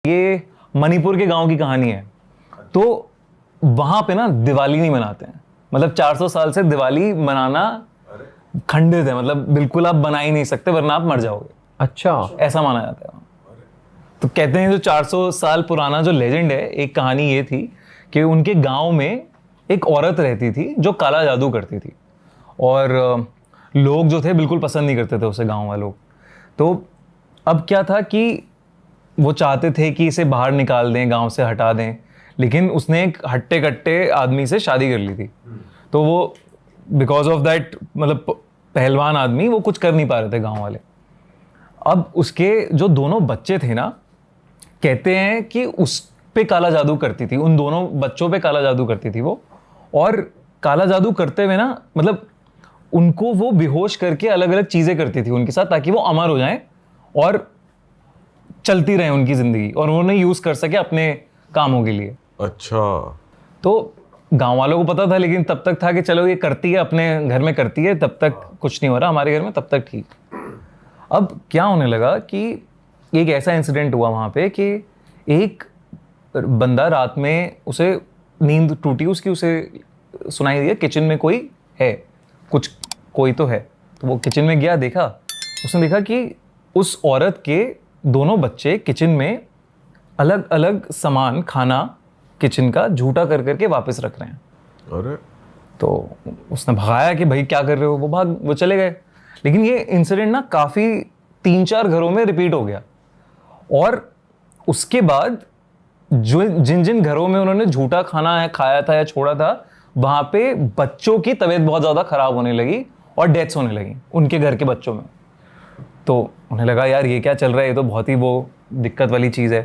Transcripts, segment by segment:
ये मणिपुर के गांव की कहानी है। तो वहां पे ना दिवाली नहीं मनाते हैं, मतलब 400 साल से दिवाली मनाना खंडित है, मतलब बिल्कुल आप बना ही नहीं सकते वरना आप मर जाओगे। अच्छा, ऐसा माना जाता है। तो कहते हैं जो 400 साल पुराना जो लेजेंड है, एक कहानी ये थी कि उनके गांव में एक औरत रहती थी जो काला जादू करती थी और लोग जो थे बिल्कुल पसंद नहीं करते थे उसे, गांव वालों। तो अब क्या था कि वो चाहते थे कि इसे बाहर निकाल दें, गांव से हटा दें, लेकिन उसने एक हट्टे कट्टे आदमी से शादी कर ली थी। तो वो बिकॉज ऑफ दैट, मतलब पहलवान आदमी, वो कुछ कर नहीं पा रहे थे गांव वाले। अब उसके जो दोनों बच्चे थे ना, कहते हैं कि उस पे काला जादू करती थी, उन दोनों बच्चों पे काला जादू करती थी वो। और काला जादू करते हुए ना, मतलब उनको वो बेहोश करके अलग अलग चीजें करती थी उनके साथ, ताकि वो अमर हो जाएं और चलती रहे उनकी जिंदगी और उन्होंने यूज कर सके अपने कामों के लिए। अच्छा। तो गांव वालों को पता था, लेकिन तब तक था कि चलो ये करती है, अपने घर में करती है, तब तक कुछ नहीं हो रहा, हमारे घर में तब तक ठीक। अब क्या होने लगा कि एक ऐसा इंसिडेंट हुआ वहां पे कि एक बंदा रात में, उसे नींद टूटी उसकी, उसे सुनाई दिया किचन में कोई है, कुछ कोई तो है। तो वो किचन में गया, देखा, उसने देखा कि उस औरत के दोनों बच्चे किचन में अलग अलग सामान, खाना किचन का झूठा कर करके वापस रख रहे हैं। अरे, तो उसने भगाया कि भाई क्या कर रहे हो, वो चले गए। लेकिन ये इंसिडेंट ना काफी 3-4 घरों में रिपीट हो गया। और उसके बाद जो जिन जिन घरों में उन्होंने झूठा खाना खाया था या छोड़ा था, वहां पे बच्चों की तबीयत बहुत ज्यादा खराब होने लगी और डेथ्स होने लगी उनके घर के बच्चों में। तो उन्हें लगा यार ये क्या चल रहा है, ये तो बहुत ही वो दिक्कत वाली चीज है।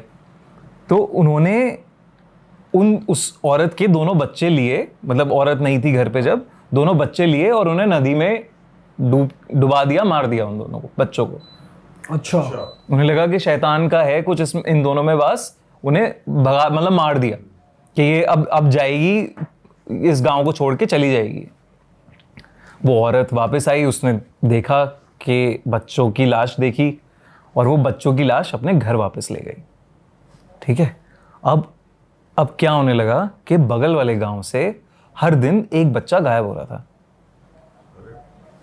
तो उन्होंने उस औरत के दोनों बच्चे लिए, मतलब औरत नहीं थी घर पे जब, दोनों बच्चे लिए और उन्हें नदी में डुबा दिया, मार दिया उन दोनों को, बच्चों को। अच्छा। उन्हें लगा कि शैतान का है कुछ इन दोनों में वास, उन्हें भगा, मतलब मार दिया कि ये अब जाएगी, इस गांव को छोड़ के चली जाएगी। वो औरत वापस आई, उसने देखा कि बच्चों की लाश देखी और वो बच्चों की लाश अपने घर वापस ले गई। ठीक है। अब क्या होने लगा कि बगल वाले गांव से हर दिन एक बच्चा गायब हो रहा था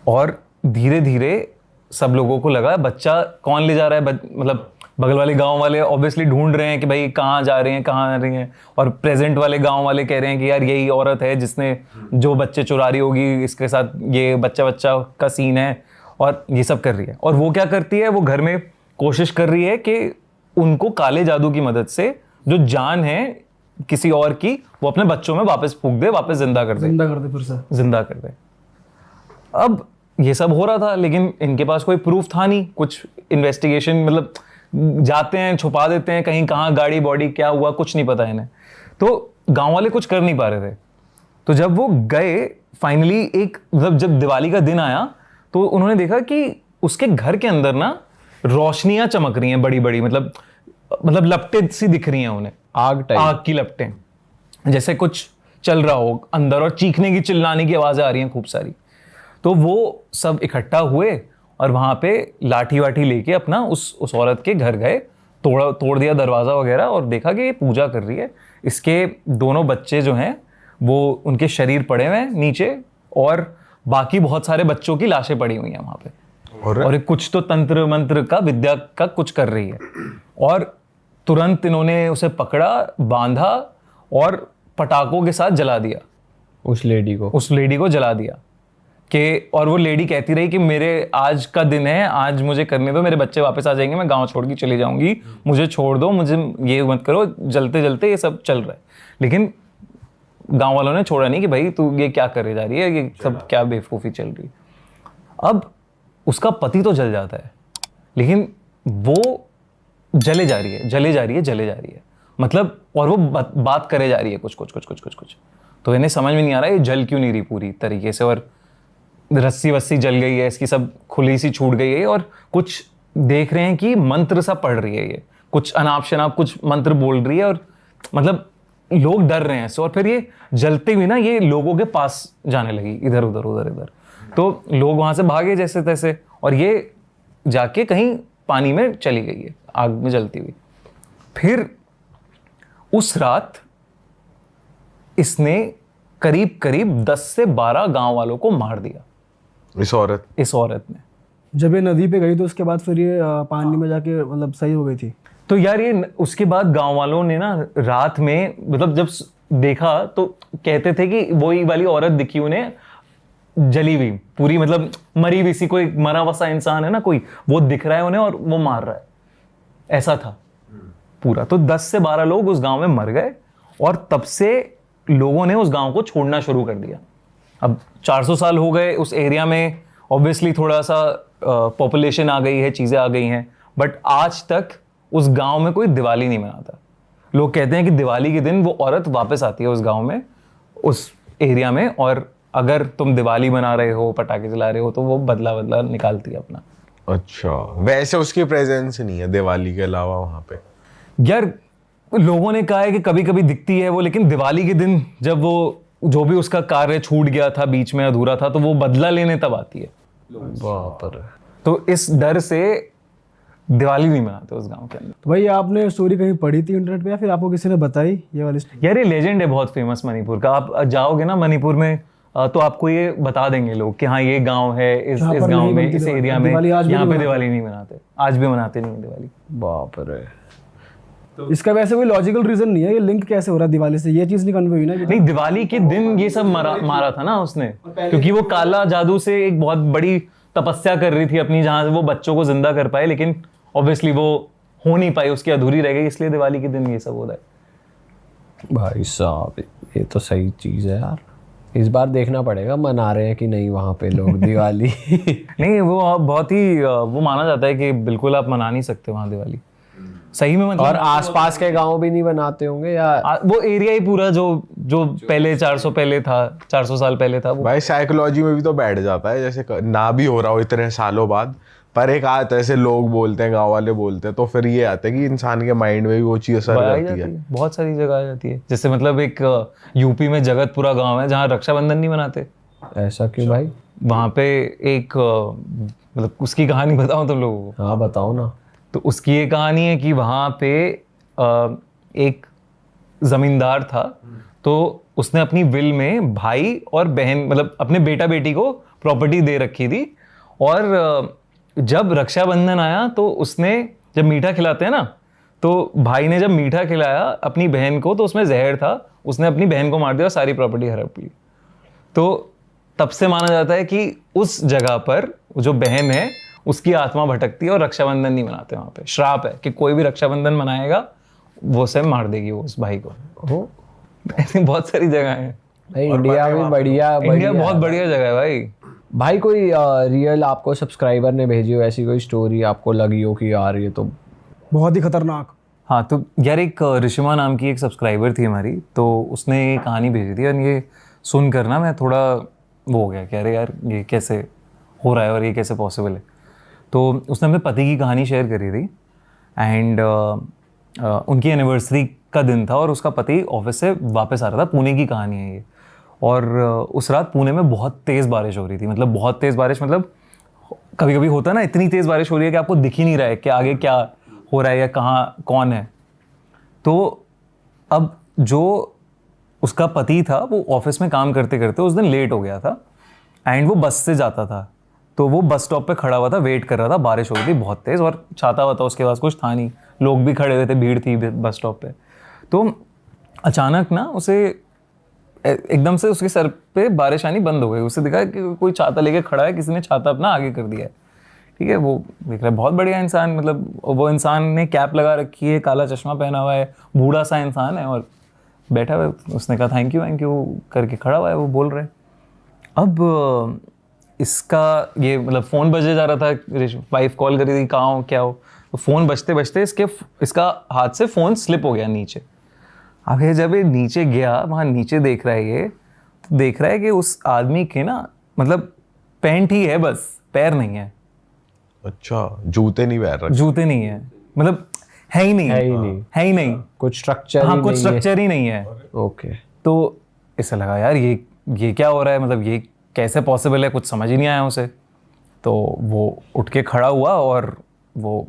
और धीरे धीरे सब लोगों को लगा बच्चा कौन ले जा रहा है, मतलब बगल वाले गांव वाले ऑब्वियसली ढूंढ रहे हैं कि भाई कहाँ जा रहे हैं, कहाँ आ रही हैं, और प्रेजेंट वाले गांव वाले कह रहे हैं कि यार यही औरत है जिसने जो बच्चे चुरा रही होगी, इसके साथ ये बच्चा का सीन है, और ये सब कर रही है। और वो क्या करती है, वो घर में कोशिश कर रही है कि उनको काले जादू की मदद से जो जान है किसी और की, वो अपने बच्चों में वापस फूंक दे, वापस जिंदा कर दे, फिर से जिंदा कर दे। अब ये सब हो रहा था, लेकिन इनके पास कोई प्रूफ था नहीं, कुछ इन्वेस्टिगेशन, मतलब जाते हैं छुपा देते हैं कहीं, कहाँ गाड़ी बॉडी क्या हुआ कुछ नहीं पता इन्हें। तो गांव वाले कुछ कर नहीं पा रहे थे। तो जब वो गए फाइनली, एक मतलब जब दिवाली का दिन आया, तो उन्होंने देखा कि उसके घर के अंदर ना रोशनियां चमक रही हैं बड़ी बड़ी, मतलब लपटें सी दिख रही हैं उन्हें, आग की लपटें, जैसे कुछ चल रहा हो अंदर, और चीखने की चिल्लाने की आवाजें आ रही हैं खूब सारी। तो वो सब इकट्ठा हुए और वहां पे लाठी वाठी लेके अपना उस औरत के घर गए, तोड़ दिया दरवाजा वगैरह, और देखा कि ये पूजा कर रही है। इसके दोनों बच्चे जो हैं वो, उनके शरीर पड़े हुए हैं नीचे, और बाकी बहुत सारे बच्चों की लाशें पड़ी हुई हैं वहां पे। और कुछ तो तंत्र मंत्र का, विद्या का कुछ कर रही है। और तुरंत इन्होंने उसे पकड़ा, बांधा और पटाखों के साथ जला दिया, उस लेडी को जला दिया कि, और वो लेडी कहती रही कि मेरे आज का दिन है, आज मुझे करने दो, मेरे बच्चे वापस आ जाएंगे, मैं गांव छोड़ के चली जाऊंगी, मुझे छोड़ दो, मुझे ये मत करो, जलते जलते ये सब चल रहा है। लेकिन गांव वालों ने छोड़ा नहीं कि भाई तू ये क्या करे जा रही है, ये सब क्या बेवकूफ़ी चल रही है। अब उसका पति तो जल जाता है, लेकिन वो जले जा रही है, मतलब, और वो बात करे जा रही है कुछ। तो इन्हें समझ में नहीं आ रहा है ये जल क्यों नहीं रही पूरी तरीके से, और रस्सी वस्सी जल गई है इसकी, सब खुली सी छूट गई है, और कुछ देख रहे हैं कि मंत्र सा पढ़ रही है, ये कुछ अनाप शनाप कुछ मंत्र बोल रही है, और मतलब लोग डर रहे हैं इससे। और फिर ये जलते हुए ना ये लोगों के पास जाने लगी, इधर उधर। तो लोग वहां से भागे जैसे तैसे, और ये जाके कहीं पानी में चली गई है, आग में जलती हुई। फिर उस रात इसने करीब करीब 10 से 12 गांव वालों को मार दिया, इस औरत ने। जब ये नदी पे गई तो उसके बाद फिर ये पानी में जाके मतलब सही हो गई थी। तो यार ये उसके बाद गांव वालों ने ना रात में मतलब जब देखा तो कहते थे कि वही वाली औरत दिखी उन्हें जली हुई पूरी, मतलब मरी हुई सी, कोई मरा हुआ सा इंसान है ना कोई, वो दिख रहा है उन्हें और वो मार रहा है, ऐसा था पूरा। तो 10 से 12 लोग उस गांव में मर गए और तब से लोगों ने उस गांव को छोड़ना शुरू कर दिया। अब 400 साल हो गए उस एरिया में, ऑब्वियसली थोड़ा सा पॉपुलेशन आ गई है, चीज़ें आ गई हैं, बट आज तक उस गांव में कोई दिवाली नहीं मनाता। लोग कहते हैं कि दिवाली के दिन वो औरत वापस आती है उस गांव में, उस एरिया में, और अगर तुम दिवाली मना रहे हो, पटाखे जला रहे हो, तो वो बदला निकालती है अपना। अच्छा, वैसे उसकी प्रेजेंस नहीं है दिवाली के अलावा वहां पे? यार लोगों ने कहा है कि कभी कभी दिखती है वो, लेकिन दिवाली के दिन जब वो जो भी उसका कार्य छूट गया था, बीच में अधूरा था, तो वो बदला लेने तब आती है। बाप रे। तो इस डर से दिवाली नहीं मनाते उस गांव के अंदर। तो भाई आपने स्टोरी कहीं पढ़ी थी इंटरनेट पे या फिर आपको किसी ने बताई ये वाली स्टोरी? यार ये लेजेंड है बहुत फेमस मणिपुर का। आप जाओगे ना मणिपुर में तो आपको ये बता देंगे लोग कि हाँ ये गांव है, इस गांव में, इस एरिया में यहाँ पे दिवाली नहीं मनाते, आज भी मनाते नहीं दिवाली। बाप रे। तो इसका वैसे कोई लॉजिकल रीजन नहीं है, ये लिंक कैसे हो रहा है दिवाली से, ये चीज नहीं कन्वे हुई ना? नहीं, दिवाली के दिन ये सब मारा था ना उसने, क्योंकि वो काला जादू से एक बहुत बड़ी तपस्या कर रही थी अपनी, जहां से वो बच्चों को जिंदा कर पाए, लेकिन ऑब्वियसली वो हो नहीं पाई, उसकी अधूरी रह गई, इसलिए दिवाली के दिन ये सब हो रहा है। भाई साहब ये तो सही चीज़ है यार, इस बार देखना पड़ेगा मना रहे हैं कि नहीं वहाँ पे लोग दिवाली। नहीं, वो बहुत ही वो माना जाता है कि बिल्कुल आप मना नहीं सकते वहाँ दिवाली, सही में। मतलब और आसपास के गांव भी नहीं बनाते होंगे या वो एरिया ही पूरा जो पहले 400 साल पहले था वो। भाई साइकोलॉजी में भी तो बैठ जाता है, जैसे ना भी हो रहा हो इतने सालों बाद, पर एक आता है ऐसे लोग बोलते हैं, गांव वाले बोलते हैं, तो फिर ये आता है कि इंसान के माइंड में भी वो चीज असर करती है। बहुत सारी जगह आ जाती है, जैसे मतलब एक यूपी में जगतपुरा गांव है जहाँ रक्षाबंधन नहीं मनाते। ऐसा क्यों भाई? वहाँ पे एक मतलब उसकी कहानी बताऊं तुम लोगों को? हाँ बताओ ना। तो उसकी ये कहानी है कि वहाँ पे एक जमींदार था, तो उसने अपनी विल में भाई और बहन, मतलब अपने बेटा बेटी को प्रॉपर्टी दे रखी थी, और जब रक्षाबंधन आया तो उसने, जब मीठा खिलाते हैं ना, तो भाई ने जब मीठा खिलाया अपनी बहन को तो उसमें जहर था, उसने अपनी बहन को मार दिया और सारी प्रॉपर्टी हड़प ली। तो तब से माना जाता है कि उस जगह पर जो बहन है उसकी आत्मा भटकती है और रक्षाबंधन नहीं मनाते वहाँ पे। श्राप है कि कोई भी रक्षाबंधन मनाएगा वो से मार देगी वो उस भाई को। ऐसी बहुत सारी जगह है भाई। इंडिया में बढ़िया बहुत बढ़िया जगह है भाई। भाई कोई रियल आपको सब्सक्राइबर ने भेजी हो ऐसी कोई स्टोरी आपको लगी हो कि यार ये तो बहुत ही खतरनाक? हाँ, तो यार एक ऋषिमा नाम की एक सब्सक्राइबर थी हमारी, तो उसने ये कहानी भेजी थी और ये सुनकर ना मैं थोड़ा वो हो गया कि अरे यार ये कैसे हो रहा है और ये कैसे पॉसिबल है। तो उसने अपने पति की कहानी शेयर करी थी एंड उनकी एनिवर्सरी का दिन था और उसका पति ऑफिस से वापस आ रहा था। पुणे की कहानी है ये। और उस रात पुणे में बहुत तेज़ बारिश हो रही थी, मतलब बहुत तेज़ बारिश, मतलब कभी कभी होता है ना इतनी तेज़ बारिश हो रही है कि आपको दिख ही नहीं रहा है कि आगे क्या हो रहा है या कहाँ कौन है। तो अब जो उसका पति था वो ऑफिस में काम करते करते उस दिन लेट हो गया था एंड वो बस से जाता था, तो वो बस स्टॉप पे खड़ा हुआ था, वेट कर रहा था। बारिश हो रही थी बहुत तेज़ और छाता वाता उसके पास कुछ था नहीं, लोग भी खड़े हुए थे, भीड़ थी बस स्टॉप पे। तो अचानक ना उसे एकदम से उसके सर पे बारिश आनी बंद हो गई। उसे दिखा कि कोई छाता लेके खड़ा है, किसी ने छाता अपना आगे कर दिया है। ठीक है, वो देख रहा है बहुत बढ़िया इंसान, मतलब वो इंसान ने कैप लगा रखी है, काला चश्मा पहना हुआ है, बूढ़ा सा इंसान है और बैठा हुआ है। उसने कहा थैंक यू करके खड़ा हुआ है, वो बोल रहे। अब इसका ये मतलब फ़ोन बजे जा रहा था, वाइफ कॉल करी थी कहाँ हो क्या हो, तो फ़ोन बजते बजते इसका हाथ से फ़ोन स्लिप हो गया नीचे। अब ये जब ये नीचे गया, वहाँ नीचे देख रहा है ये, तो देख रहा है कि उस आदमी के ना मतलब पैंट ही है बस, पैर नहीं है। अच्छा, जूते नहीं पहन रखे? जूते नहीं है, मतलब है ही नहीं कुछ स्ट्रक्चर। हाँ, कुछ स्ट्रक्चर ही नहीं है। ओके। तो इसे लगा यार ये क्या हो रहा है, मतलब ये कैसे पॉसिबल है, कुछ समझ ही नहीं आया उसे। तो वो उठ के खड़ा हुआ और वो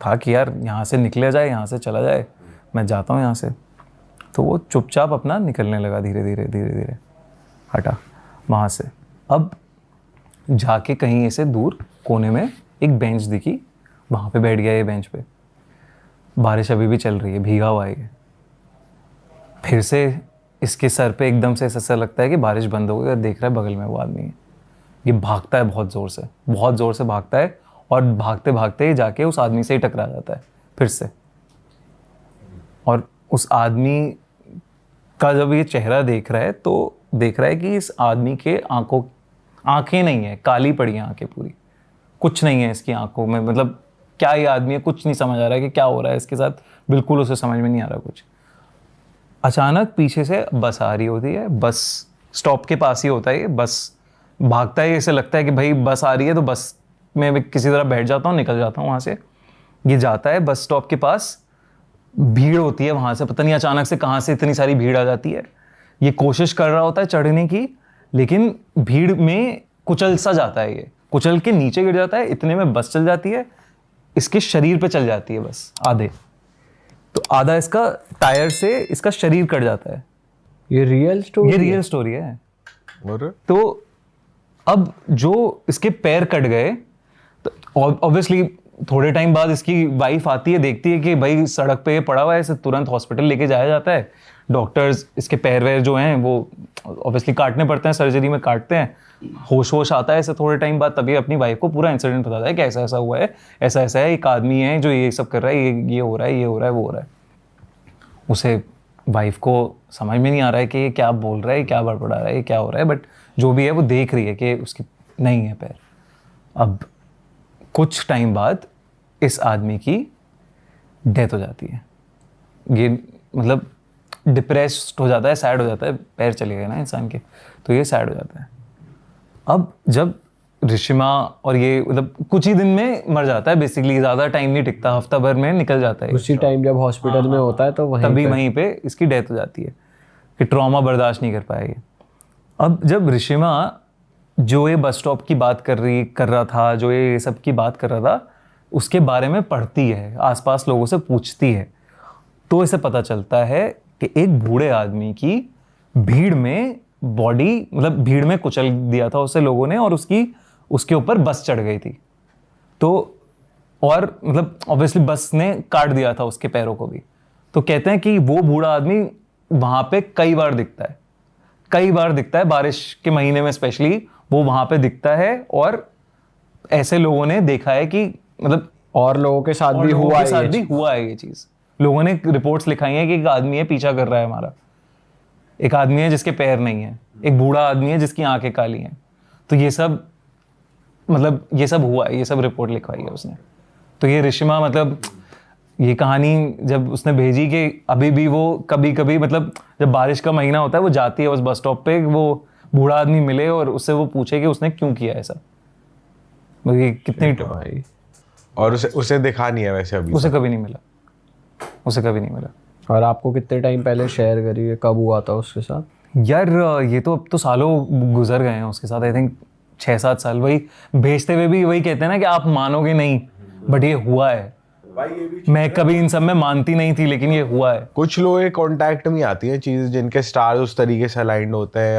था कि यार यहाँ से निकला जाए, यहाँ से चला जाए, मैं जाता हूँ यहाँ से। तो वो चुपचाप अपना निकलने लगा, धीरे धीरे हटा वहाँ से। अब जाके कहीं ऐसे दूर कोने में एक बेंच दिखी, वहाँ पे बैठ गया ये बेंच पे। बारिश अभी भी चल रही है, भीगा हुआ है ये। फिर से इसके सर पे एकदम से ऐसा लगता है कि बारिश बंद हो गई, और देख रहा है बगल में वो आदमी है। ये भागता है बहुत ज़ोर से भागता है, और भागते भागते जाके उस आदमी से ही टकरा जाता है फिर से। और उस आदमी का जब ये चेहरा देख रहा है तो देख रहा है कि इस आदमी के आंखें नहीं है, काली पड़ी हैं आंखें पूरी, कुछ नहीं है इसकी आंखों में। मतलब क्या ये आदमी है, कुछ नहीं समझ आ रहा है कि क्या हो रहा है इसके साथ, बिल्कुल उसे समझ में नहीं आ रहा कुछ। अचानक पीछे से बस आ रही होती है, बस स्टॉप के पास ही होता है ये, बस भागता है, ऐसे लगता है कि भाई बस आ रही है तो बस में किसी तरह बैठ जाता हूँ, निकल जाता हूँ वहाँ से। ये जाता है बस स्टॉप के पास, भीड़ होती है वहाँ से, पता नहीं अचानक से कहाँ से इतनी सारी भीड़ आ जाती है। ये कोशिश कर रहा होता है चढ़ने की, लेकिन भीड़ में कुचल सा जाता है, ये कुचल के नीचे गिर जाता है। इतने में बस चल जाती है, इसके शरीर पे चल जाती है बस आधे, तो आधा इसका टायर से इसका शरीर कट जाता है। ये रियल स्टोरी है। और तो अब जो इसके पैर कट गए, तो ऑब्वियसली थोड़े टाइम बाद इसकी वाइफ आती है, देखती है कि भाई सड़क पे ये पड़ा हुआ है, इसे तुरंत हॉस्पिटल लेके जाया जाता है। डॉक्टर्स इसके पैर वैर जो हैं वो ऑब्वियसली काटने पड़ते हैं, सर्जरी में काटते हैं। होश आता है इसे थोड़े टाइम बाद, तभी अपनी वाइफ को पूरा इंसिडेंट बताता है कि ऐसा ऐसा हुआ है, ऐसा ऐसा है, एक आदमी है जो ये सब कर रहा है, ये हो रहा है, ये हो रहा है, वो हो रहा है। उसे वाइफ को समझ में नहीं आ रहा है कि ये क्या बोल रहा है, क्या बड़बड़ा रहा है, ये क्या हो रहा है, बट जो भी है वो देख रही है कि उसकी नहीं है पैर। अब कुछ टाइम बाद इस आदमी की डेथ हो जाती है। ये मतलब डिप्रेस्ड हो जाता है, सैड हो जाता है, पैर चले गए ना इंसान के, तो ये सैड हो जाता है। अब जब ऋषिमा और ये मतलब कुछ ही दिन में मर जाता है, बेसिकली ज़्यादा टाइम नहीं टिकता, हफ्ता भर में निकल जाता है। उसी टाइम जब हॉस्पिटल में होता है तो वहीं पे इसकी डेथ हो जाती है कि ट्रॉमा बर्दाश्त नहीं कर पाएगी। अब जब ऋषिमा जो ये बस स्टॉप की बात कर रहा था, जो ये सब की बात कर रहा था, उसके बारे में पढ़ती है, आसपास लोगों से पूछती है, तो इसे पता चलता है कि एक बूढ़े आदमी की भीड़ में बॉडी, मतलब भीड़ में कुचल दिया था उसे लोगों ने, और उसके ऊपर बस चढ़ गई थी। तो और मतलब ऑब्वियसली बस ने काट दिया था उसके पैरों को भी। तो कहते हैं कि वो बूढ़ा आदमी वहाँ पे कई बार दिखता है, बारिश के महीने में स्पेशली वो वहाँ पे दिखता है। और ऐसे लोगों ने देखा है कि मतलब और लोगों के साथ भी हुआ है ये चीज़। लोगों ने रिपोर्ट्स लिखाई हैं कि एक आदमी है पीछा कर रहा है हमारा, एक आदमी है जिसके पैर नहीं है, एक बूढ़ा आदमी है जिसकी आंखें काली हैं। तो ये सब हुआ है, ये सब रिपोर्ट लिखवाई है उसने। तो ये ऋषिमा मतलब ये कहानी जब उसने भेजी कि अभी भी वो कभी कभी मतलब जब बारिश का महीना होता है वो जाती है उस बस स्टॉप पे, वो बूढ़ा आदमी मिले और उससे वो पूछे कि उसने क्यों किया ऐसा। कितनी भाई, और उसे दिखा नहीं है वैसे अभी, उसे कभी नहीं मिला। और आपको कितने टाइम पहले शेयर करी है, कब हुआ था उसके साथ? यार ये तो अब तो सालों गुजर गए हैं उसके साथ, आई थिंक 6-7 साल। वही भेजते हुए भी वही कहते हैं ना कि आप मानोगे नहीं, बट ये हुआ है। मैं कभी इन सब में मानती नहीं थी, लेकिन ये हुआ है। कुछ लोग के कांटेक्ट में आती हैं चीज़ जिनके स्टार्स उस तरीके से अलाइंड होते हैं,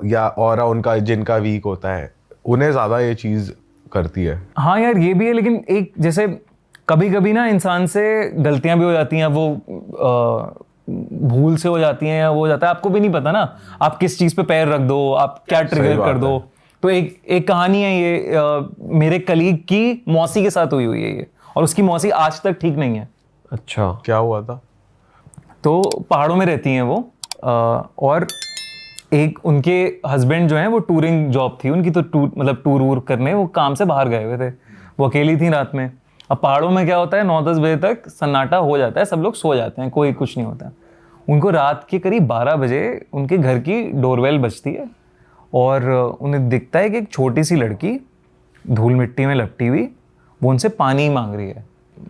या ऑरा उनका जिनका वीक होता है, उन्हें ज़्यादा ये चीज़ करती है। हाँ यार ये भी है, लेकिन एक जैसे कभी कभी ना इंसान से गलतियां भी हो जाती हैं, वो भूल से हो जाती हैं, या वो हो जाता है, आपको भी नहीं पता ना आप किस चीज़ पे पैर रख दो, आप क्या ट्रिगर कर दो। तो एक कहानी है ये, मेरे कलीग की मौसी के साथ हुई है ये, और उसकी मौसी आज तक ठीक नहीं है। अच्छा, क्या हुआ था? तो पहाड़ों में रहती हैं वो, और एक उनके हस्बैंड जो हैं वो टूरिंग जॉब थी उनकी, तो टूर वूर करने वो काम से बाहर गए हुए थे, वो अकेली थी रात में। अब पहाड़ों में क्या होता है, 9-10 बजे तक सन्नाटा हो जाता है, सब लोग सो जाते हैं, कोई कुछ नहीं होता। उनको रात के करीब 12 बजे उनके घर की डोरबेल बजती है, और उन्हें दिखता है कि एक छोटी सी लड़की धूल मिट्टी में लपटी हुई वो उनसे पानी मांग रही है।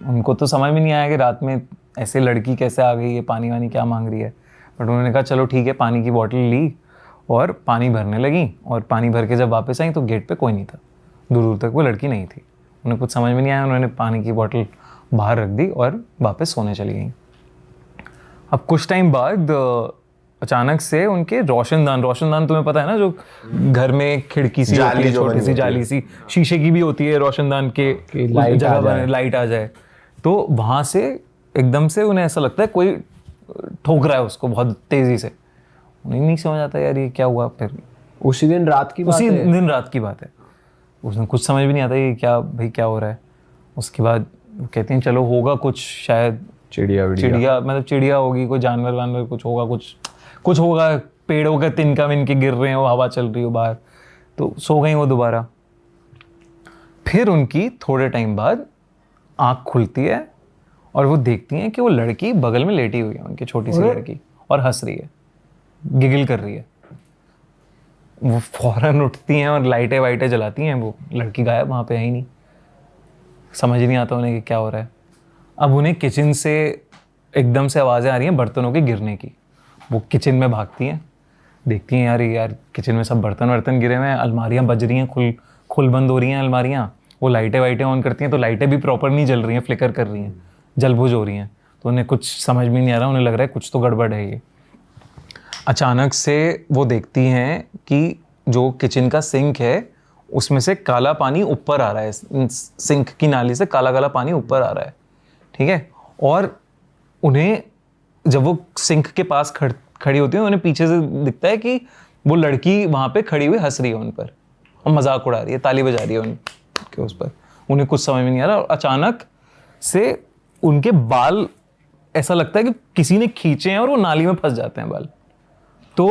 उनको तो समझ में नहीं आया कि रात में ऐसे लड़की कैसे आ गई है, पानी वानी क्या मांग रही है, बट उन्होंने कहा चलो ठीक है, पानी की बॉटल ली और पानी भरने लगी। और पानी भर के जब वापस आई तो गेट पे कोई नहीं था, दूर दूर तक वो लड़की नहीं थी। उन्हें कुछ समझ में नहीं आया, उन्होंने पानी की बोतल बाहर रख दी और वापस सोने चली गई। अब कुछ टाइम बाद अचानक से उनके रोशनदान तुम्हें पता है ना, जो घर में खिड़की सी होती है, छोटी सी जाली सी शीशे की भी होती है, रोशनदान के लाइट आ जाए, तो वहां से एकदम से उन्हें ऐसा लगता है कोई ठोक रहा है उसको बहुत तेजी से। उन्हें नहीं समझ आता यार ये क्या हुआ। फिर उसी दिन रात की बात है, उसमें कुछ समझ भी नहीं आता ये क्या हो रहा है। उसके बाद वो कहते हैं चलो होगा कुछ, शायद चिड़िया मतलब चिड़िया होगी, कोई जानवर वानवर कुछ होगा, कुछ होगा, पेड़ों का तिनका मिनके गिर रहे हो, हवा चल रही हो बाहर। तो सो गई वो दोबारा। फिर उनकी थोड़े टाइम बाद आँख खुलती है और वो देखती हैं कि वो लड़की बगल में लेटी हुई है, उनकी छोटी सी लड़की, और हंस रही है, गिगिल कर रही है। वो फौरन उठती हैं और लाइटें वाइटें जलाती हैं। वो लड़की गायब, वहाँ पे है ही नहीं। समझ ही नहीं आता उन्हें कि क्या हो रहा है। अब उन्हें किचन से एकदम से आवाज़ें आ रही हैं बर्तनों के गिरने की। वो किचन में भागती हैं, देखती हैं यार किचन में सब बर्तन गिरे हुए हैं, अलमारियाँ बज रही हैं, खुल बंद हो रही हैं अलमारियाँ। वो लाइटें वाइटें ऑन करती हैं तो लाइटें भी प्रॉपर नहीं जल रही हैं, फ्लिकर कर रही हैं, जलबुझ हो रही हैं। तो उन्हें कुछ समझ में नहीं आ रहा, उन्हें लग रहा है कुछ तो गड़बड़ है ये। अचानक से वो देखती हैं कि जो किचन का सिंक है उसमें से काला पानी ऊपर आ रहा है, सिंक की नाली से काला काला पानी ऊपर आ रहा है, ठीक है। और उन्हें जब वो सिंक के पास खड़ी होती है, उन्हें पीछे से दिखता है कि वो लड़की वहाँ पे खड़ी हुई हंस रही है उन पर और मजाक उड़ा रही है, ताली बजा रही है उनके उस पर। उन्हें कुछ समझ में नहीं आ रहा और अचानक से उनके बाल ऐसा लगता है कि किसी ने खींचे हैं और वो नाली में फंस जाते हैं बाल। तो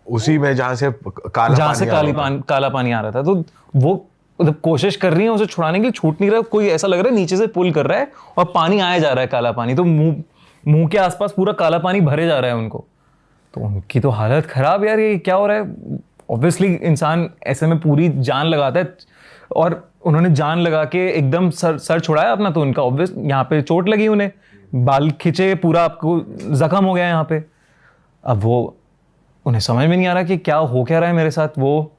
उसी में जहाँ से काला पानी आ रहा था, तो वो मतलब कोशिश कर रही है उसे छुड़ाने की, छूट नहीं रहा। कोई ऐसा लग रहा है नीचे से पुल कर रहा है और पानी आया जा रहा है, काला पानी। तो मुंह के आसपास पूरा काला पानी भरे जा रहा है उनको। तो उनकी तो हालत खराब, यार ये क्या हो रहा है। ऑब्वियसली इंसान ऐसे में पूरी जान लगाता है और उन्होंने जान लगा के एकदम सर छुड़ाया अपना। तो उनका ऑब्वियस यहाँ पे चोट लगी, उन्हें बाल खिंचे, पूरा आपको जख्म हो गया यहाँ पे। अब वो उन्हें समझ में नहीं आ रहा कि क्या रहा है मेरे साथ। वो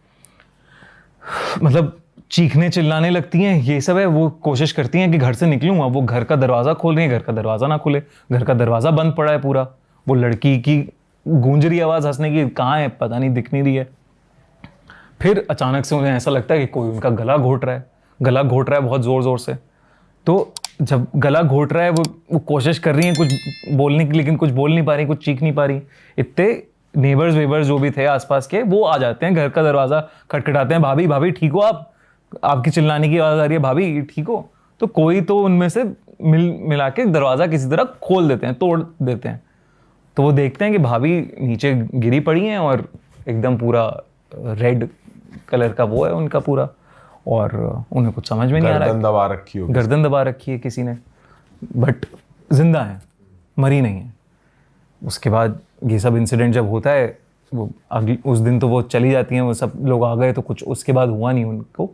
मतलब चीखने चिल्लाने लगती हैं, ये सब है। वो कोशिश करती हैं कि घर से निकलूँ। अब वो घर का दरवाज़ा खोल रही है, घर का दरवाज़ा ना खुले, घर का दरवाज़ा बंद पड़ा है पूरा। वो लड़की की गूंज रही आवाज़ हंसने की, कहाँ है पता नहीं, दिख नहीं रही है। फिर अचानक से उन्हें ऐसा लगता है कि कोई उनका गला घोट रहा है बहुत ज़ोर से। तो जब गला घोट रहा है, वो कोशिश कर रही हैं कुछ बोलने की, लेकिन कुछ बोल नहीं पा रही, कुछ चीख नहीं पा रही। इतने नेबर्स वेबर्स जो भी थे आसपास के, वो आ जाते हैं, घर का दरवाज़ा खटखटाते हैं, भाभी ठीक हो आप, आपकी चिल्लाने की आवाज़ आ रही है, भाभी ठीक हो। तो कोई तो उनमें से मिला के दरवाज़ा किसी तरह खोल देते हैं, तोड़ देते हैं। तो वो देखते हैं कि भाभी नीचे गिरी पड़ी हैं और एकदम पूरा रेड कलर का वो है उनका पूरा, और उन्हें कुछ समझ में नहीं आ रहा है। गर्दन दबा रखी है किसी ने, बट जिंदा है, मरी नहीं है। उसके बाद ये सब इंसिडेंट जब होता है, वो अगले उस दिन तो वो चली जाती हैं, वो सब लोग आ गए, तो कुछ उसके बाद हुआ नहीं उनको।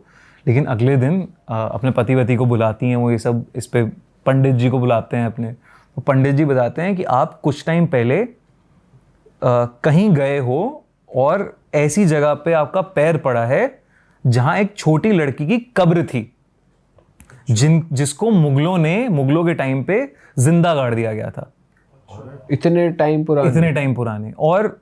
लेकिन अगले दिन अपने पति को बुलाती हैं वो, ये सब इस पे पंडित जी को बुलाते हैं अपने। तो पंडित जी बताते हैं कि आप कुछ टाइम पहले कहीं गए हो और ऐसी जगह पे आपका पैर पड़ा है जहां एक छोटी लड़की की कब्र थी, जिसको मुगलों के टाइम पे जिंदा गाड़ दिया गया था। इतने टाइम पुराने। और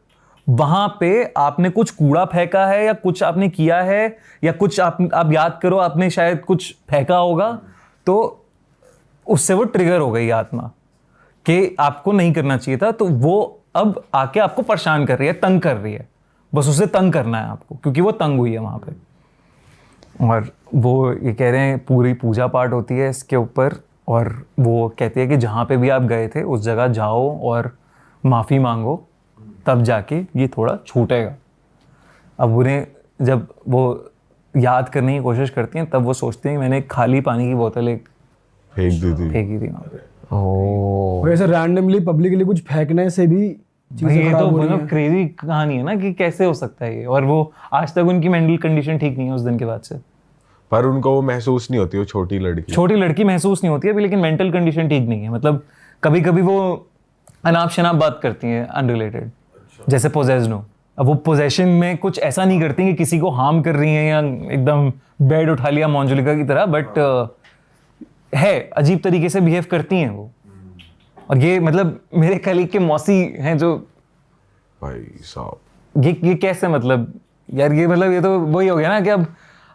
वहां पे आपने कुछ कूड़ा फेंका है या कुछ आपने किया है, या कुछ आप याद करो, आपने शायद कुछ फेंका होगा, तो उससे वो ट्रिगर हो गई आत्मा कि आपको नहीं करना चाहिए था। तो वो अब आके आपको परेशान कर रही है, तंग कर रही है, बस उसे तंग करना है आपको, क्योंकि वो तंग हुई है वहां पे। और वो ये कह रहे हैं पूरी पूजा पाठ होती है इसके ऊपर, और वो कहती है कि जहाँ पे भी आप गए थे उस जगह जाओ और माफ़ी मांगो, तब जाके ये थोड़ा छूटेगा। अब उन्हें जब वो याद करने की कोशिश करती हैं, तब वो सोचती हैं कि मैंने खाली पानी की बोतल एक फेंकी थी वहाँ पे। ओह, वैसे रैंडमली पब्लिकली कुछ फेंकने से भी ये तो मतलब क्रेजी कहानी है ना कि कैसे हो सकता है ये। और वो आज तक उनकी मेंटल कंडीशन ठीक नहीं है उस दिन के बाद से। पर उनको वो महसूस नहीं होती, वो छोटी लड़की महसूस नहीं होती है अभी, लेकिन मेंटल कंडीशन ठीक नहीं है। मतलब कभी कभी वो अनाप शनाप बात करती हैं अनरिलेटेड, जैसे पोजेस्ड हो, अब वो पोजेशन में कुछ ऐसा नहीं करती कि किसी को हार्म कर रही हैं या एकदम बेड उठा लिया मोंजुलिका की तरह, बट है अजीब तरीके से बिहेव करती हैं वो। और ये मतलब मेरे कलीग के मौसी हैं जो, भाई साहब ये कैसे, मतलब यार ये मतलब ये तो वही हो गया ना कि अब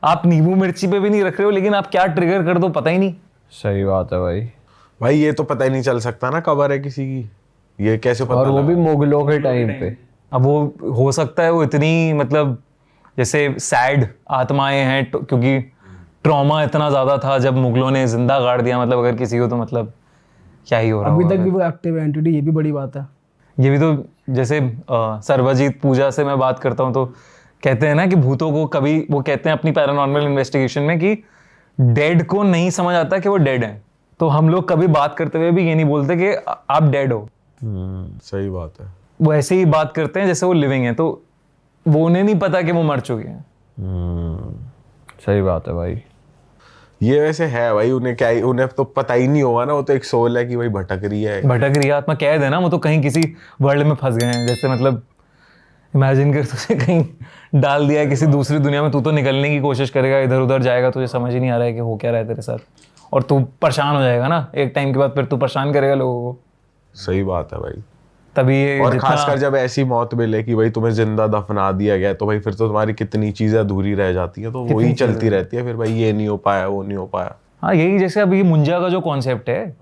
आप नींबू मिर्ची पे भी नहीं रख रहे हो, लेकिन आप क्या ट्रिगर कर दो पता ही नहीं। सही बात है भाई। भाई ये तो पता ही नहीं चल सकता ना कबर है किसी की, ये कैसे पता और वो लगा? भी मुगलों के टाइम पे। अब वो हो सकता है वो इतनी मतलब जैसे सैड आत्माएं हैं क्योंकि ट्रॉमा इतना ज्यादा था जब मुगलों ने जिंदा गाड़ दिया, मतलब अगर किसी को तो मतलब क्या ही हो रहा अभी होगा। तक भी वो एक्टिव एंटिटी, ये भी बड़ी बात है। ये भी तो जैसे सर्वजीत पूजा से मैं बात करता हूँ तो कहते हैं ना कि भूतों को कभी, वो कहते हैं अपनी पैरानॉर्मल इन्वेस्टिगेशन में कि डेड को नहीं समझ आता कि वो डेड हैं, तो हम लोग कभी बात करते हुए भी ये नहीं बोलते कि आप डेड हो। सही बात है। वो ऐसे ही बात करते हैं जैसे वो लिविंग है, तो वो उन्हें नहीं पता कि वो मर चुके हैं। सही बात है भाई। ये वैसे है भाई, उन्हें क्या, उन्हें तो पता ही नहीं होगा ना, वो तो एक सोल है कि भाई भटक रही है। भटक रही आत्मा कैद है ना, वो तो कहीं किसी वर्ल्ड में फंस गए हैं। जैसे मतलब इमेजिन कर, तुझे कहीं डाल दिया है किसी दूसरी दुनिया में, तू तो निकलने की कोशिश करेगा, इधर उधर जाएगा, तुझे समझ ही नहीं आ रहा है कि हो क्या रहा है तेरे साथ, और तू परेशान हो जाएगा ना एक टाइम के बाद, फिर तू परेशान करेगा लोगों को। सही बात है भाई। तभी ये और जितना- खासकर जब ऐसी मौत मिले कि भाई तुम्हें जिंदा दफना दिया गया, तो भाई फिर तो तुम्हारी कितनी चीजें अधूरी रह जाती हैं, तो वही चलती रहती है फिर भाई, ये नहीं हो पाया, वो नहीं हो पाया। हाँ यही, जैसे अभी मुंजा का जो कॉन्सेप्ट है,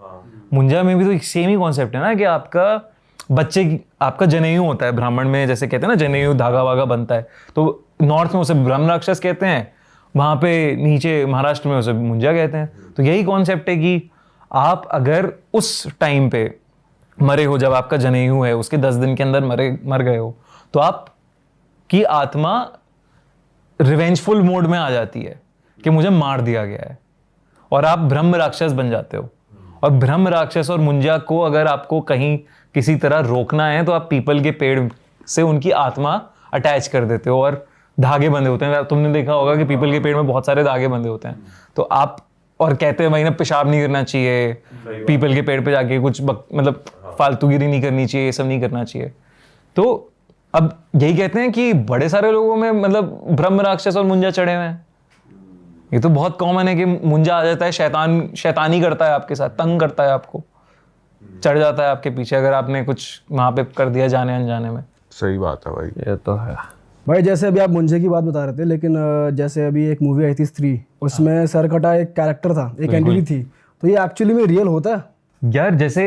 मुंजा में भी तो सेम ही कॉन्सेप्ट है ना कि आपका बच्चे की, आपका जनेऊ होता है ब्राह्मण में, जैसे कहते हैं ना जनेऊ धागा वागा बनता है, तो नॉर्थ में उसे ब्रह्म राक्षस कहते हैं, वहाँ पे नीचे महाराष्ट्र में उसे मुंजा कहते हैं। तो यही कॉन्सेप्ट है कि आप अगर उस टाइम पे मरे हो, जब आपका जनेऊ है उसके 10 दिन के अंदर मर गए हो, तो आप की आत्मा रिवेंजफुल मोड में आ जाती है कि मुझे मार दिया गया है, और आप ब्रह्म राक्षस बन जाते हो। और ब्रह्म राक्षस और मुंजा को अगर आपको कहीं किसी तरह रोकना है तो आप पीपल के पेड़ से उनकी आत्मा अटैच कर देते हो, और धागे बंधे होते हैं। तुमने देखा होगा कि पीपल के पेड़ में बहुत सारे धागे बंधे होते हैं, तो आप, और कहते हैं भाई ना पेशाब नहीं करना चाहिए, पीपल के पेड़ पे जाके कुछ मतलब फालतूगिरी नहीं करनी चाहिए, ये सब नहीं करना चाहिए। तो अब यही कहते हैं कि बड़े सारे लोगों में मतलब ब्रह्म राक्षस और मुंजा चढ़े हुए हैं। ये तो बहुत कॉमन है कि मुंजा आ जाता है, शैतानी करता है आपके साथ, तंग करता है आपको, चढ़ जाता है आपके पीछे अगर आपने कुछ वहां पे कर दिया जाने अनजाने में। सही बात है भाई। ये तो है भाई। जैसे अभी आप मुंजे की बात बता रहे थे, लेकिन जैसे अभी एक मूवी आई थी स्त्री, उसमें सरकटा एक कैरेक्टर था, एक एंटिटी थी, तो ये एक्चुअली में रियल होता है? यार जैसे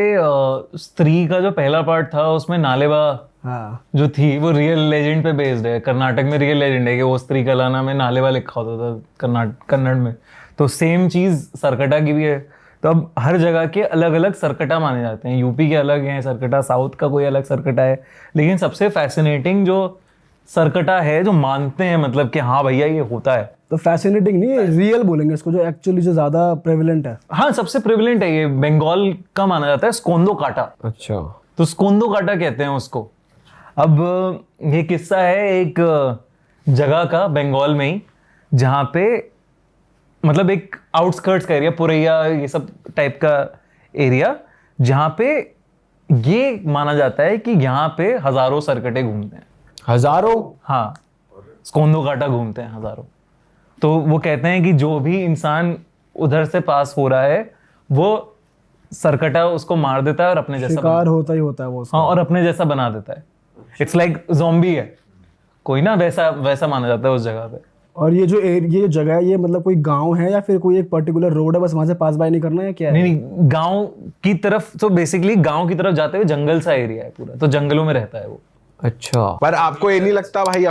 स्त्री का जो पहला पार्ट था उसमें नालेबा हाँ, जो थी वो रियल लेजेंड पे बेस्ड है। कर्नाटक में रियल लेजेंड है कि वो स्त्री का लाना में नालेबा लिखा होता था कन्नड़ में। तो सेम चीज सरकटा की भी है। तो अब हर जगह के अलग अलग सरकटा माने जाते हैं, यूपी के अलग हैं सरकटा, साउथ का कोई अलग सरकटा है, लेकिन सबसे फैसिनेटिंग जो सरकटा है जो मानते हैं मतलब कि हाँ भैया ये होता है। तो फैसिनेटिंग नहीं है, रियल बोलेंगे इसको, जो एक्चुअली जो ज्यादा प्रेवलेंट है। हाँ सबसे प्रिविलेंट है ये, बंगाल का माना जाता है स्कोंदो काटा। अच्छा। तो स्कोंदो काटा कहते हैं उसको। अब ये किस्सा है एक जगह का बंगाल में ही, जहाँ पे मतलब एक आउटस्कर्ट्स का एरिया, पुरैया ये सब टाइप का एरिया, जहाँ पे ये माना जाता है कि यहाँ पे हजारों सरकटे घूमते हैं। हजारों? हाँ, स्कोंदो काटा घूमते हैं हजारों। तो वो कहते हैं कि जो भी इंसान उधर से पास हो रहा है वो सरकटा उसको मार देता है और अपने जैसा शिकार होता ही होता है वो उसका। हाँ, और अपने जैसा बना देता है। इट्स लाइक ज़ॉम्बी है कोई ना, वैसा माना जाता है उस जगह पे। और ये जो जगह है, ये मतलब कोई गांव है या फिर कोई एक पर्टिकुलर रोड है, बस वहां से पास बाय नहीं करना है, क्या है? नहीं, गांव की तरफ, तो बेसिकली गांव की तरफ जाते हुए जंगल सा एरिया है पूरा, तो जंगलों में रहता है वो। अच्छा। पर आपको ये नहीं लगता भाई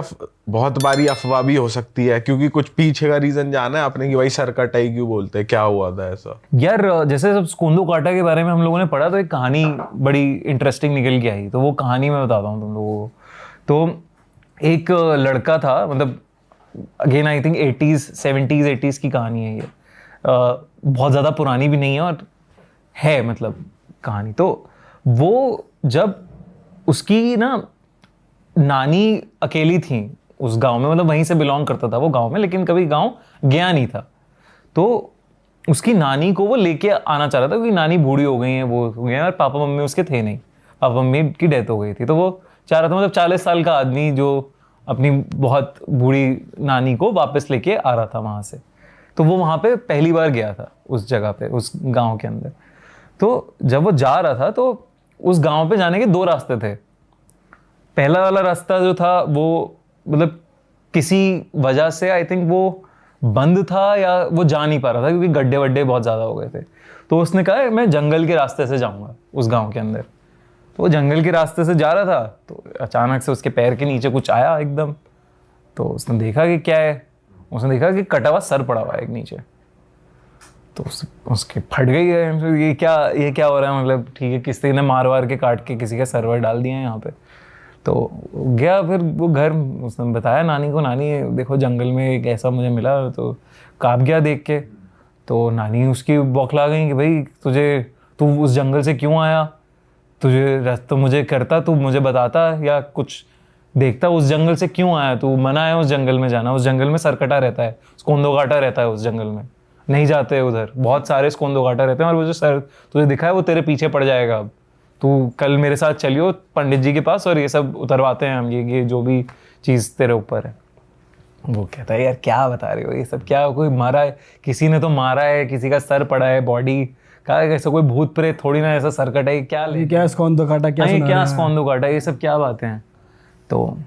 बहुत बारी अफवाह भी हो सकती है, क्योंकि कुछ पीछे का रीजन जाना है आपने कि भाई सरकटा ही क्यों बोलते हैं, क्या हुआ था ऐसा? यार जैसे सब स्कोंदो काटा के बारे में हम लोगों ने पढ़ा तो एक कहानी बड़ी इंटरेस्टिंग निकल के आई, तो वो कहानी मैं बताता हूँ तुम लोगों को। तो एक लड़का था, मतलब अगेन आई थिंक 70s की कहानी है ये, बहुत ज़्यादा पुरानी भी नहीं है और है मतलब कहानी। तो वो जब उसकी ना नानी अकेली थी उस गांव में, मतलब वहीं से बिलोंग करता था वो गांव में, लेकिन कभी गांव गया नहीं था। तो उसकी नानी को वो लेके आना चाह रहा था, क्योंकि नानी बूढ़ी हो गई है, वो हो गए हैं, और पापा मम्मी उसके थे नहीं, पापा मम्मी की डेथ हो गई थी। तो वो चाह रहा था, मतलब 40 साल का आदमी जो अपनी बहुत बूढ़ी नानी को वापस लेके आ रहा था वहाँ से। तो वो वहाँ पे पहली बार गया था उस जगह पे, उस गांव के अंदर। तो जब वो जा रहा था तो उस गांव पे जाने के 2 रास्ते थे। पहला वाला रास्ता जो था वो मतलब किसी वजह से आई थिंक वो बंद था या वो जा नहीं पा रहा था क्योंकि गड्ढे वड्ढे बहुत ज़्यादा हो गए थे। तो उसने कहा मैं जंगल के रास्ते से जाऊँगा उस गाँव के अंदर। तो वो जंगल के रास्ते से जा रहा था तो अचानक से उसके पैर के नीचे कुछ आया एकदम। तो उसने देखा कि क्या है, उसने देखा कि कटा हुआ सर पड़ा हुआ है एक नीचे। तो उसके फट गई है, ये क्या हो रहा है, मतलब ठीक है किसी ने मार के काट के किसी का सर्वर डाल दिया है यहाँ पे। तो गया फिर वो घर, उसने बताया नानी को, नानी देखो जंगल में एक ऐसा मुझे मिला। तो काँप गया देख के। तो नानी उसकी बौखला गई कि भाई तू उस जंगल से क्यों आया, तुझे रास्ता मुझे करता, तू मुझे बताता या कुछ देखता, उस जंगल से क्यों आया, तू मना है उस जंगल में जाना, उस जंगल में सरकटा रहता है, स्कोंदो काटा रहता है उस जंगल में, नहीं जाते उधर, बहुत सारे स्कोंदो काटा रहते हैं और वो जो सर तुझे दिखा है वो तेरे पीछे पड़ जाएगा। अब तू कल मेरे साथ चलियो पंडित जी के पास और ये सब उतरवाते हैं हम, ये जो भी चीज़ तेरे ऊपर है। वो कहता है यार क्या बता रहे हो, ये सब क्या, कोई मारा है, किसी ने तो मारा है, किसी का सर पड़ा है, बॉडी का, ऐसा कोई भूत प्रेत थोड़ी ना ऐसा सर कटा है, क्या ले क्या स्कोंदो काटा, क्या स्कोंदो काटा, ये सब क्या बातें हैं। तो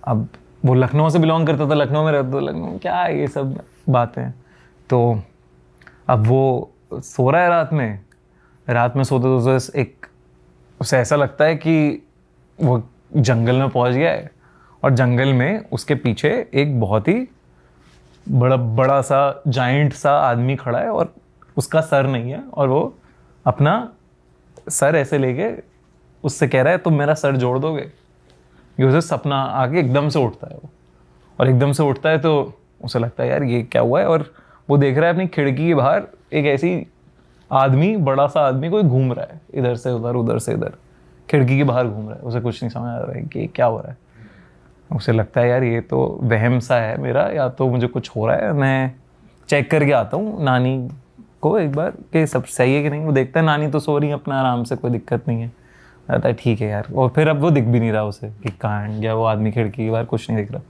अब वो लखनऊ से बिलोंग करता था, लखनऊ में रहता था, लखनऊ में क्या है ये सब बातें। तो अब वो सो रहा है रात में सोते सोते एक उसे ऐसा लगता है कि वो जंगल में पहुंच गया है और जंगल में उसके पीछे एक बहुत ही बड़ा सा जाइंट सा आदमी खड़ा है और उसका सर नहीं है और वो अपना सर ऐसे लेके उससे कह रहा है तुम मेरा सर जोड़ दोगे। ये उसे सपना आके एकदम से उठता है वो, और एकदम से उठता है तो उसे लगता है यार ये क्या हुआ है। और वो देख रहा है अपनी खिड़की के बाहर एक ऐसी आदमी, बड़ा सा आदमी कोई घूम रहा है इधर से उधर से इधर, खिड़की के बाहर घूम रहा है। उसे कुछ नहीं समझ आ रहा है कि क्या हो रहा है। उसे लगता है यार ये तो वहम सा है मेरा, या तो मुझे कुछ हो रहा है, मैं चेक करके आता हूँ नानी को एक बार कि सब सही है कि नहीं। वो देखता है नानी तो सो रही है अपना आराम से, कोई दिक्कत नहीं है। कहता है ठीक है यार। और फिर अब वो दिख भी नहीं रहा उसे कि कहाँ गया वो आदमी, खिड़की के बाहर कुछ नहीं दिख रहा।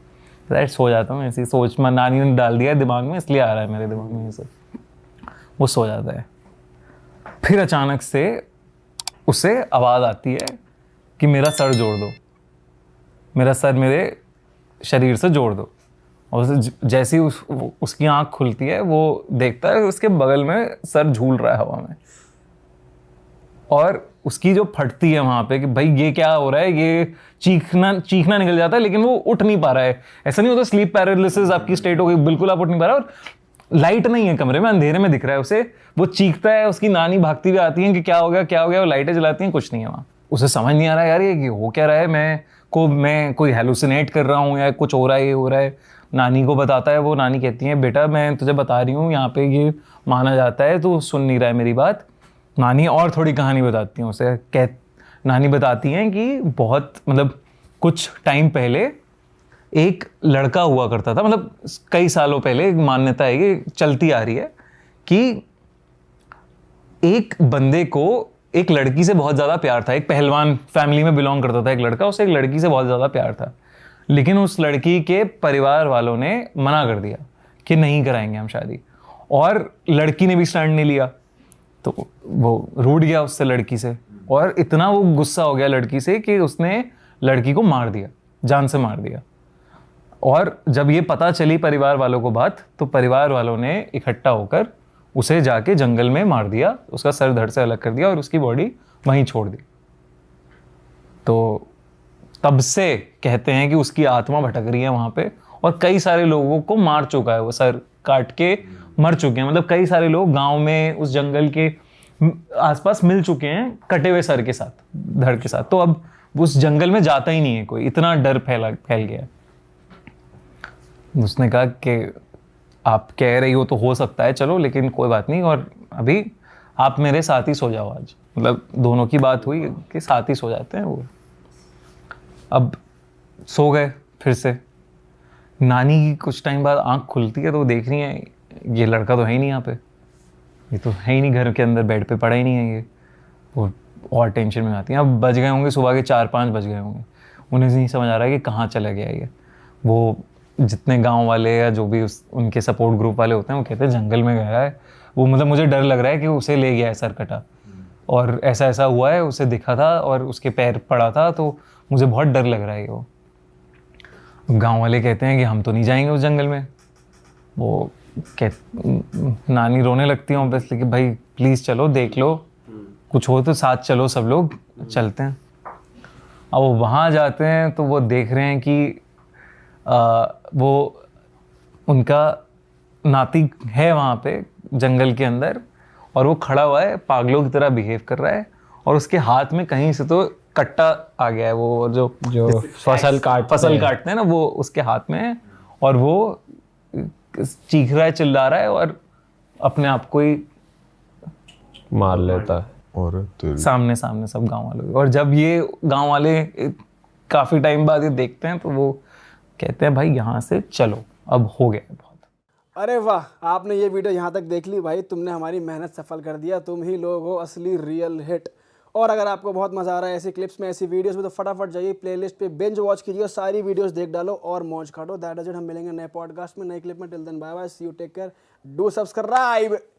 तो सो जाता हूँ, ऐसी सोच में नानी ने डाल दिया है दिमाग में, इसलिए आ रहा है मेरे दिमाग में ये सब। वो सो जाता है। फिर अचानक से उसे आवाज़ आती है कि मेरा सर जोड़ दो, मेरा सर मेरे शरीर से जोड़ दो। और जैसे ही उसकी आंख खुलती है वो देखता है उसके बगल में सर झूल रहा है हवा में, और उसकी जो फटती है वहाँ पे कि भाई ये क्या हो रहा है, ये चीखना निकल जाता है, लेकिन वो उठ नहीं पा रहा है। ऐसा नहीं होता स्लीप पैरालिसिस आपकी स्टेट हो गई, बिल्कुल आप उठ नहीं पा रहे, और लाइट नहीं है कमरे में, अंधेरे में दिख रहा है उसे। वो चीखता है, उसकी नानी भागती हुई आती है कि क्या हो गया, वो लाइटें जलाती हैं, कुछ नहीं है वहाँ। उसे समझ नहीं आ रहा है यार ये हो क्या रहा है, मैं कोई हेलुसिनेट कर रहा हूँ या कुछ हो रहा है, ये हो रहा है। नानी को बताता है, वो नानी कहती है बेटा मैं तुझे बता रही हूँ यहाँ पे ये माना जाता है, तू सुन नहीं रहा है मेरी बात। नानी और थोड़ी कहानी बताती हैं उसे। नानी बताती हैं कि बहुत मतलब कुछ टाइम पहले एक लड़का हुआ करता था, मतलब कई सालों पहले एक मान्यता है कि चलती आ रही है कि एक बंदे को एक लड़की से बहुत ज़्यादा प्यार था। एक पहलवान फैमिली में बिलोंग करता था एक लड़का, उसे एक लड़की से बहुत ज़्यादा प्यार था, लेकिन उस लड़की के परिवार वालों ने मना कर दिया कि नहीं कराएंगे हम शादी, और लड़की ने भी स्टैंड नहीं लिया। तो वो रूठ गया उससे, लड़की से, और इतना वो गुस्सा हो गया लड़की से कि उसने लड़की को मार दिया, जान से मार दिया। और जब ये पता चली परिवार वालों को बात, तो परिवार वालों ने इकट्ठा होकर उसे जाके जंगल में मार दिया, उसका सर धड़ से अलग कर दिया और उसकी बॉडी वहीं छोड़ दी। तो तब से कहते हैं कि उसकी आत्मा भटक रही है वहाँ पे, और कई सारे लोगों को मार चुका है वो, सर काट के मर चुके हैं। मतलब कई सारे लोग गांव में उस जंगल के आसपास मिल चुके हैं कटे हुए सर के साथ, धड़ के साथ। तो अब उस जंगल में जाता ही नहीं है कोई, इतना डर फैल गया। उसने कहा कि आप कह रही हो तो हो सकता है, चलो, लेकिन कोई बात नहीं, और अभी आप मेरे साथ ही सो जाओ आज। मतलब दोनों की बात हुई कि साथ ही सो जाते हैं वो। अब सो गए फिर से। नानी की कुछ टाइम बाद आंख खुलती है तो वो देख रही है ये लड़का तो है ही नहीं यहाँ पे, ये तो है ही नहीं घर के अंदर, बेड पे पड़ा ही नहीं है ये। वो और टेंशन में आती है। अब बज गए होंगे सुबह के 4-5 बज गए होंगे, उन्हें नहीं समझ आ रहा है कि कहाँ चला गया ये। वो जितने गांव वाले या जो भी उनके सपोर्ट ग्रुप वाले होते हैं वो कहते हैं जंगल में गया है वो, मतलब मुझे डर लग रहा है कि उसे ले गया है सरकटा और ऐसा ऐसा हुआ है, उसे दिखा था और उसके पैर पड़ा था, तो मुझे बहुत डर लग रहा है वो। गांव वाले कहते हैं कि हम तो नहीं जाएंगे उस जंगल में। वो नानी रोने लगती है ऑब्वियसली कि भाई प्लीज़ चलो, देख लो, कुछ हो तो साथ चलो, सब लोग चलते हैं। अब वो वहाँ जाते हैं तो वो देख रहे हैं कि वो उनका नाती है वहाँ पे जंगल के अंदर और वो खड़ा हुआ है, पागलों की तरह बिहेव कर रहा है और उसके हाथ में कहीं से तो कट्टा आ गया है, वो जो फसल काटते हैं ना, वो उसके हाथ में है और वो चीख रहा है, चिल्ला रहा है और अपने आप को ही मार लेता है। और सामने सब गांव वालों। और जब ये गांव वाले काफी टाइम बाद ये देखते हैं तो वो कहते हैं भाई यहाँ से चलो, अब हो गया बहुत। अरे वाह, आपने ये वीडियो यहाँ तक देख ली भाई, तुमने हमारी मेहनत सफल कर दिया, तुम ही लोग हो असली रियल हिट। और अगर आपको बहुत मजा आ रहा है ऐसी क्लिप्स में, ऐसी वीडियोस में, तो फटाफट जाइए प्लेलिस्ट पे बिंज वॉच कीजिए, सारी वीडियोस देख डालो और मौज काटो। That is it. हम मिलेंगे नए पॉडकास्ट में, नए क्लिप में। Till then bye bye, see you, take care, do subscribe.